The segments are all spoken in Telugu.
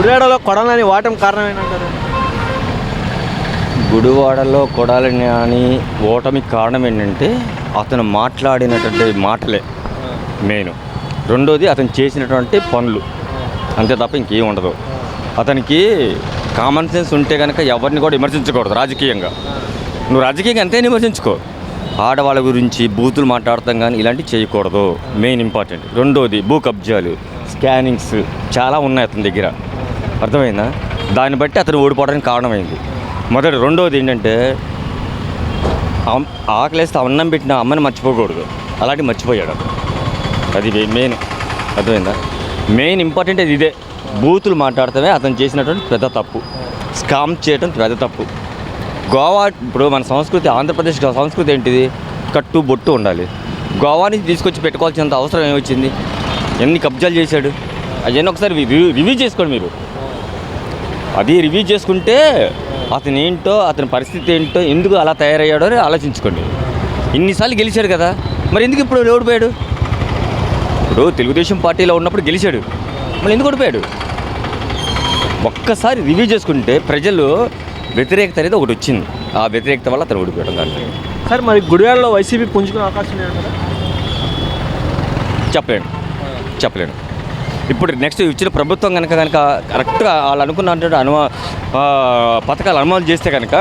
గుడివాడలో కొడాలని ఓటమి కారణం ఏంటంటారు? గుడివాడలో కొడాలని అని ఓటమి కారణం ఏంటంటే అతను మాట్లాడినటువంటి మాటలే మెయిన్. రెండోది అతను చేసినటువంటి పనులు, అంతే తప్ప ఇంకేం ఉండదు. అతనికి కామన్ సెన్స్ ఉంటే కనుక ఎవరిని కూడా విమర్శించకూడదు రాజకీయంగా. నువ్వు రాజకీయంగా అంతే విమర్శించుకో, ఆడవాళ్ళ గురించి బూతులు మాట్లాడతాం కానీ ఇలాంటివి చేయకూడదు, మెయిన్ ఇంపార్టెంట్. రెండోది భూ కబ్జాలు, స్కానింగ్స్ చాలా ఉన్నాయి అతని దగ్గర, అర్థమైందా? దాన్ని బట్టి అతను ఓడిపోవడానికి కారణమైంది మొదటి. రెండోది ఏంటంటే ఆకలేస్తే అన్నం పెట్టిన అమ్మని మర్చిపోకూడదు, అలాంటివి మర్చిపోయాడు. అది మెయిన్, అర్థమైందా? మెయిన్ ఇంపార్టెంట్ అది ఇదే. బూతులు మాట్లాడటమే అతను చేసినటువంటి పెద్ద తప్పు, స్కామ్ చేయడం పెద్ద తప్పు. గోవా ఇప్పుడు మన సంస్కృతి, ఆంధ్రప్రదేశ్ సంస్కృతి ఏంటిది? కట్టు బొట్టు ఉండాలి. గోవాని తీసుకొచ్చి పెట్టుకోవాల్సినంత అవసరం ఏమొచ్చింది? ఎన్ని కబ్జాలు చేశాడు అవన్నీ ఒకసారి రివ్యూ చేసుకోండి మీరు. అది రివ్యూ చేసుకుంటే అతను ఏంటో, అతని పరిస్థితి ఏంటో, ఎందుకు అలా తయారయ్యాడో అని ఆలోచించుకోండి. ఇన్నిసార్లు గెలిచాడు కదా, మరి ఎందుకు ఇప్పుడు ఓడిపోయాడు? ఇప్పుడు తెలుగుదేశం పార్టీలో ఉన్నప్పుడు గెలిచాడు, మళ్ళీ ఎందుకు ఓడిపోయాడు? ఒక్కసారి రివ్యూ చేసుకుంటే ప్రజలు వ్యతిరేకత అనేది ఒకటి వచ్చింది, ఆ వ్యతిరేకత వల్ల అతను ఓడిపోయడం. దాంట్లో సార్ మరి గుడివాడలో వైసీపీ పుంజుకునే అవకాశం ఏంటంటారా? చెప్పలేను. ఇప్పుడు నెక్స్ట్ ఇచ్చిన ప్రభుత్వం కనుక కరెక్ట్గా వాళ్ళు అనుకున్న పథకాలు అమలు చేస్తే కనుక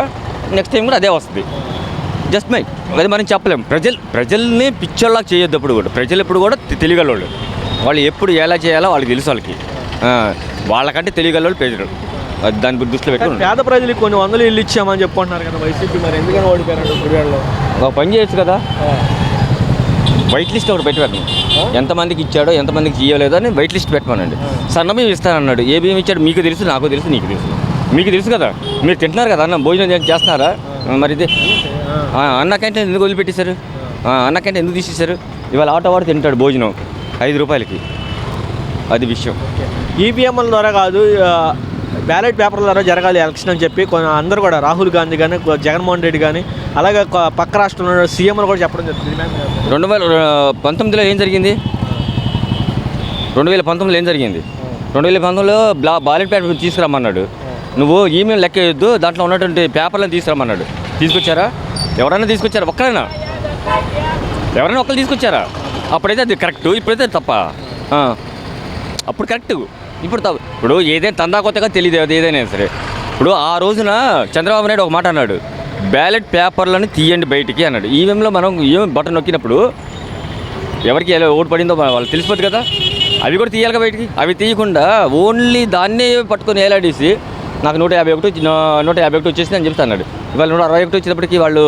నెక్స్ట్ టైం కూడా అదే వస్తుంది. జస్ట్ మై అది మనం చెప్పలేము. ప్రజల్ని పిచ్చోళ్ళకి చేయొద్దు. అప్పుడు కూడా ప్రజలు ఎప్పుడు కూడా తెలియగలవాళ్ళు, వాళ్ళు ఎప్పుడు ఎలా చేయాలో వాళ్ళకి తెలుసు. వాళ్ళకంటే తెలియగలవాళ్ళు ప్రజలు. దాని దృష్టిలో పెట్టుకుని పేద ప్రజలకు కొన్ని వందలు ఇల్లు ఇచ్చామని చెప్పుకుంటున్నారు కదా వైసీపీ, మరి ఎందుకని ఓడిపోయారు గుడివాడలో? ఒక పని చేయొచ్చు కదా, వైట్ లిస్ట్ ఒకటి పెట్టాను. ఎంతమందికి ఇచ్చాడో, ఎంతమందికి ఇవ్వలేదో అని వైట్ లిస్ట్ పెట్టమనండి. సన్న బియ్యం ఇస్తానన్నాడు. ఏ బియ్యం ఇచ్చాడు మీకు తెలుసు, నాకు తెలుసు, నీకు తెలుసు. మీకు తెలుసు కదా, మీరు తింటున్నారు కదా, అన్న భోజనం చేస్తున్నారా? మరి ఇది అన్న క్యాంటీన్ ఎందుకు వదిలిపెట్టేశారు? అన్న క్యాంటీన్ ఎందుకు తీసేశారు? ఇవాళ ఆటో వాడు తింటాడు భోజనం 5 రూపాయలకి. అది విషయం. ఈవీఎంల ద్వారా కాదు, బ్యాలెట్ పేపర్ల ద్వారా జరగాలి ఎలక్షన్ అని చెప్పి అందరూ కూడా, రాహుల్ గాంధీ కానీ, జగన్మోహన్ రెడ్డి కానీ, అలాగే పక్క రాష్ట్రంలో సీఎంలు కూడా చెప్పడం జరుగుతుంది. 2019లో ఏం జరిగింది? 2019లో ఏం జరిగింది? 2019లో బ్యాలెట్ పేపర్ తీసుకురమ్మన్నాడు. నువ్వు ఈమెయిల్ లెక్క వేయొద్దు, దాంట్లో ఉన్నటువంటి పేపర్లను తీసుకురమ్మన్నాడు. తీసుకొచ్చారా? ఎవరైనా తీసుకొచ్చారా? ఎవరైనా ఒకళ్ళు తీసుకొచ్చారా? అప్పుడైతే అది కరెక్ట్, ఇప్పుడైతే తప్ప. అప్పుడు కరెక్ట్, ఇప్పుడు తప్పు. ఇప్పుడు ఏదైనా తందా కొత్తగా తెలియదు ఏదైనా సరే. ఇప్పుడు ఆ రోజున చంద్రబాబు నాయుడు ఒక మాట అన్నాడు, బ్యాలెట్ పేపర్లను తీయండి బయటికి అన్నాడు. ఈవీఎంలో మనం ఈవీఎం బటన్ నొక్కినప్పుడు ఎవరికి ఓటు పడిందో వాళ్ళు తెలిసిపోద్ది కదా, అవి కూడా తీయాలిగా బయటికి. అవి తీయకుండా ఓన్లీ దాన్నే పట్టుకొని ఏలాడేసి నాకు 151 వచ్చేసింది అని చెప్తా అన్నాడు. ఇవాళ 161 వచ్చేటప్పటికి వాళ్ళు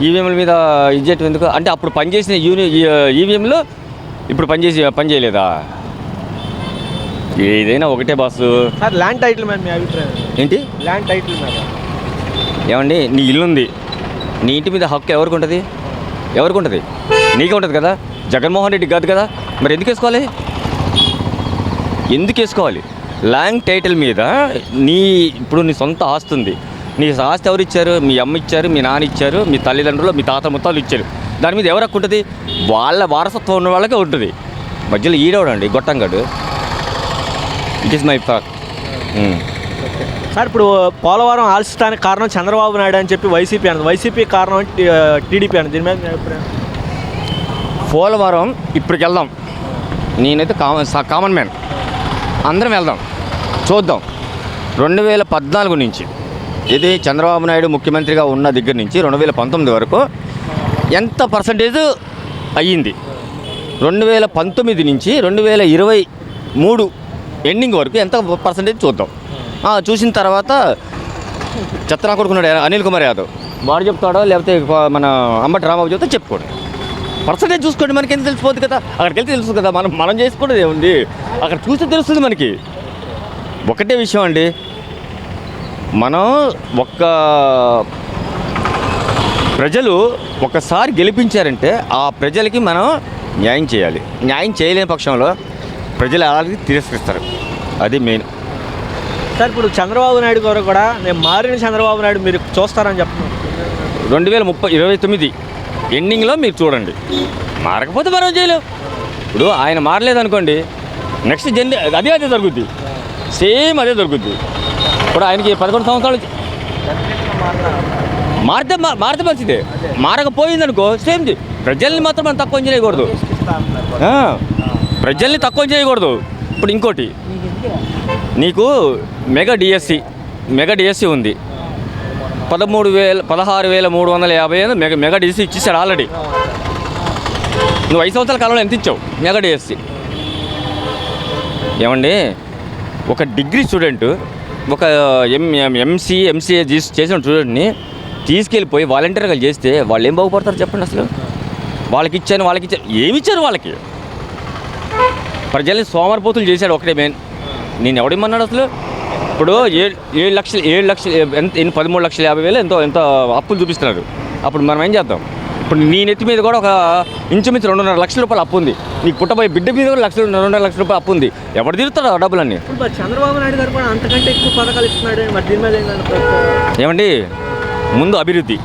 ఈవీఎంల మీద ఇచ్చేయటం ఎందుకు అంటే, అప్పుడు పనిచేసిన ఈవీఎంలో ఇప్పుడు పని చేయలేదా? ఏదైనా ఒకటే బాసు. సార్ ల్యాండ్ టైటిల్ మీద మీ అభిప్రాయం ఏంటి? ల్యాండ్ టైటిల్ మీద ఏమండి, నీ ఇల్లు ఉంది, నీ ఇంటి మీద హక్కు ఎవరికి ఉంటుంది? నీకే ఉంటుంది కదా, జగన్మోహన్ రెడ్డి కాదు కదా. మరి ఎందుకు వేసుకోవాలి? ల్యాండ్ టైటిల్ మీద ఇప్పుడు నీ సొంత ఆస్తి ఉంది. నీ ఆస్తి ఎవరు ఇచ్చారు? మీ అమ్మ ఇచ్చారు, మీ నాన్న ఇచ్చారు, మీ తల్లిదండ్రులు, మీ తాత ముత్తాలు ఇచ్చారు. దాని మీద ఎవరు హక్కు ఉంటుంది? వాళ్ళ వారసత్వం ఉన్న వాళ్ళకే ఉంటుంది. మధ్యలో ఈడవడండి గొట్టంగాడు. It is my thought. Sir ఇప్పుడు పోలవరం ఆలస్యానికి కారణం చంద్రబాబు నాయుడు అని చెప్పి వైసీపీ కారణం టీడీపీ అని, దీని మీద మీ అభిప్రాయం? పోలవరం ఇప్పటికి వెళ్దాం, నేనైతే కామన్ మ్యాన్, అందరం వెళ్దాం, చూద్దాం. 2014 నుంచి ఇది చంద్రబాబు నాయుడు ముఖ్యమంత్రిగా ఉన్న దగ్గర నుంచి 2019 వరకు ఎంత పర్సంటేజ్ అయ్యింది? 2019 నుంచి 2023 ఎండింగ్ వరకు ఎంత పర్సంటేజ్ చూద్దాం. చూసిన తర్వాత చెత్తనా కొడుకున్నాడు అనిల్ కుమార్ యాదవ్, వాడు చెప్తాడో లేకపోతే మన అంబటి రాంబాబు చెప్తే చెప్పుకోండి. పర్సంటేజ్ చూసుకోండి, మనకి ఎంత తెలిసిపోతుంది కదా. అక్కడికి వెళ్తే తెలుస్తుంది కదా, మనం చేసుకోవడం ఏముంది, అక్కడ చూస్తే తెలుస్తుంది మనకి. ఒకటే విషయం అండి, మనం ప్రజలు ఒక్కసారి గెలిపించారంటే ఆ ప్రజలకి మనం న్యాయం చేయాలి. న్యాయం చేయలేని పక్షంలో ప్రజలు అలాగే తిరస్కరిస్తారు. అది మెయిన్. సార్ ఇప్పుడు చంద్రబాబు నాయుడు గారు కూడా, నేను మారిన చంద్రబాబు నాయుడు మీరు చూస్తారని చెప్తున్నారు. 2029 ఎండింగ్లో మీరు చూడండి. మారకపోతే మనం చేయలేవు. ఇప్పుడు ఆయన మారలేదనుకోండి, నెక్స్ట్ అదే జరుగుద్ది. సేమ్ అదే దొరుకుద్ది. ఇప్పుడు ఆయనకి 11 సంవత్సరాలు మారితే మంచిదే. మారకపోయిందనుకో సేమ్. ప్రజల్ని మాత్రం మనం తక్కువ చేయకూడదు. ప్రజల్ని తక్కువ చేయకూడదు. ఇప్పుడు ఇంకోటి, నీకు మెగా డిఎస్సి ఉంది. 16,350 మెగా డిఎస్సి ఇచ్చేసాడు ఆల్రెడీ. నువ్వు 5 సంవత్సరాల కాలంలో ఎంత ఇచ్చావు మెగా డిఎస్సి? ఏమండి, ఒక డిగ్రీ స్టూడెంట్, ఒక ఎంసీఏ చేసిన స్టూడెంట్ని తీసుకెళ్ళిపోయి వాలంటీర్గా చేస్తే వాళ్ళు ఏం బాగుపడతారు చెప్పండి? అసలు వాళ్ళకి ఇచ్చాను ఏమి ఇచ్చారు వాళ్ళకి? ప్రజల్ని సోమరిపోతులు చేశాడు ఒకటే మెయిన్. నేను ఎవడేమన్నాడు అసలు? ఇప్పుడు 7 లక్షలు 13,50,000 ఎంత అప్పులు చూపిస్తున్నారు. అప్పుడు మనం ఏం చేద్దాం? ఇప్పుడు నీ నెత్తి మీద కూడా ఒక ఇంచుమించు 2.5 లక్షల రూపాయలు అప్పు ఉంది. నీకు పుట్టబోయే బిడ్డ మీద కూడా 2.5 లక్షల రూపాయలు అప్పు ఉంది. ఎవరు తీరుతారు ఆ డబ్బులన్నీ? చంద్రబాబు నాయుడు గారు కూడా అంతకంటే ఎక్కువ పథకాలు ఇస్తున్నాడు. ఏమండి, ముందు అభివృద్ధి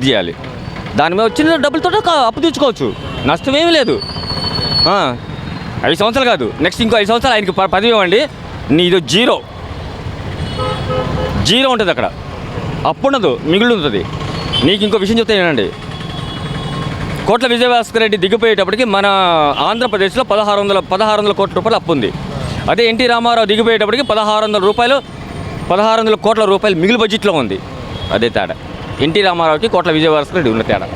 చేయాలి. దాని మీద వచ్చిన డబ్బులతో అప్పు తీర్చుకోవచ్చు, నష్టమేమీ లేదు. 5 సంవత్సరాలు కాదు, నెక్స్ట్ ఇంకో 5 సంవత్సరాలు ఆయనకి పదవి ఇవ్వండి. నీది జీరో ఉంటుంది అక్కడ, అప్పు ఉండదు, మిగిలి ఉంటుంది. నీకు ఇంకో విషయం చెప్తే ఏంటండి, కోట్ల విజయభాస్కర్ రెడ్డి దిగిపోయేటప్పటికి మన ఆంధ్రప్రదేశ్లో 1600 కోట్ల రూపాయలు అప్పు ఉంది. అదే ఎన్టీ రామారావు దిగిపోయేటప్పటికి 1600 కోట్ల రూపాయలు మిగిలి బడ్జెట్లో ఉంది. అదే తేడా ఎన్టీ రామారావుకి కోట్ల విజయభాస్కర్ రెడ్డి ఉన్న తేడా.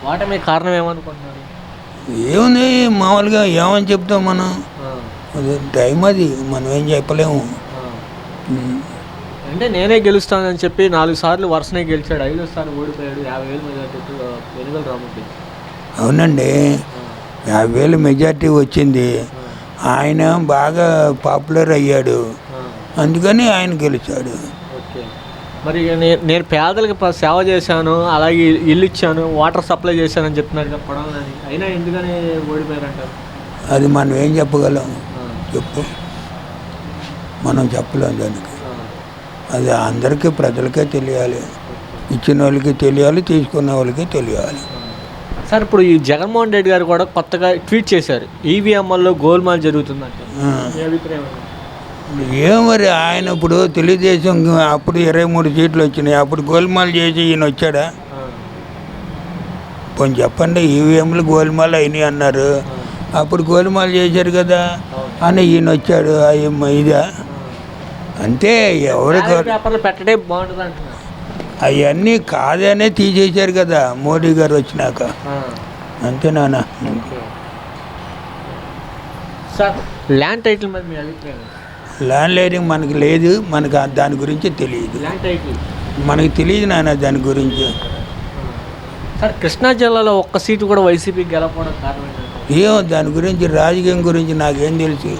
వాటమే కారణం ఏమనుకుంటున్నారు? ఏముంది, మామూలుగా ఏమని చెప్తాం మనం? అదే టైం, అది మనం ఏం చెప్పలేము. అంటే నేనే గెలుస్తానని చెప్పి 4 సార్లు వరుసనే గెలిచాడు, 5వ సార్లు ఓడిపోయాడు. 50,000 మెజార్టీ వెనుగల రామరెడ్డి. అవునండి, 50,000 మెజార్టీ వచ్చింది. ఆయన బాగా పాపులర్ అయ్యాడు, అందుకని ఆయన గెలిచాడు. ఓకే, మరి నేను పేదలకు సేవ చేశాను, అలాగే ఇల్లు ఇచ్చాను, వాటర్ సప్లై చేశానని చెప్తున్నారు కదా పడాలని, అయినా ఎందుకని ఓడిపోయారంటారు? అది మనం ఏం చెప్పగలం? చెప్పు, మనం చెప్పలేం దానికి. అది అందరికీ ప్రజలకే తెలియాలి, ఇచ్చిన వాళ్ళకి తెలియాలి, తీసుకున్న వాళ్ళకి తెలియాలి. సార్, ఇప్పుడు ఈ జగన్మోహన్ రెడ్డి గారు కూడా కొత్తగా ట్వీట్ చేశారు, ఈవీఎంఎల్లో గోల్మాల్ జరుగుతుందంట. మీ అభిప్రాయం? ఏం మరి, ఆయన ఇప్పుడు తెలుగుదేశం అప్పుడు 23 సీట్లు వచ్చినాయి, అప్పుడు గోల్మాల్ చేసి ఈయన వచ్చాడా? కొంచెం చెప్పండి. ఈవీఎంలు గోల్మాల్ అయినాయి అన్నారు, అప్పుడు గోల్మాల్ చేశారు కదా అని ఈయన వచ్చాడు. ఇదా అంటే ఎవరికి పేపర్లు పెట్టడే బాగుంటుంది అంటున్నారు. అవన్నీ కాదనే తీసేశారు కదా మోడీ గారు వచ్చినాక. అంతేనా? సార్, ల్యాండ్ టైటిల్ మీద మీ అభిప్రాయం? ల్యాండ్ లైనింగ్ మనకి లేదు, మనకు దాని గురించి తెలియదు. ల్యాండ్ టైటిల్ మనకి తెలియదు నాన్న దాని గురించి. సార్, కృష్ణా జిల్లాలో ఒక్క సీటు కూడా వైసీపీకి గెలవడం కారణం ఏంటంటే? ఏమో దాని గురించి, రాజకీయం గురించి నాకేం తెలుసు.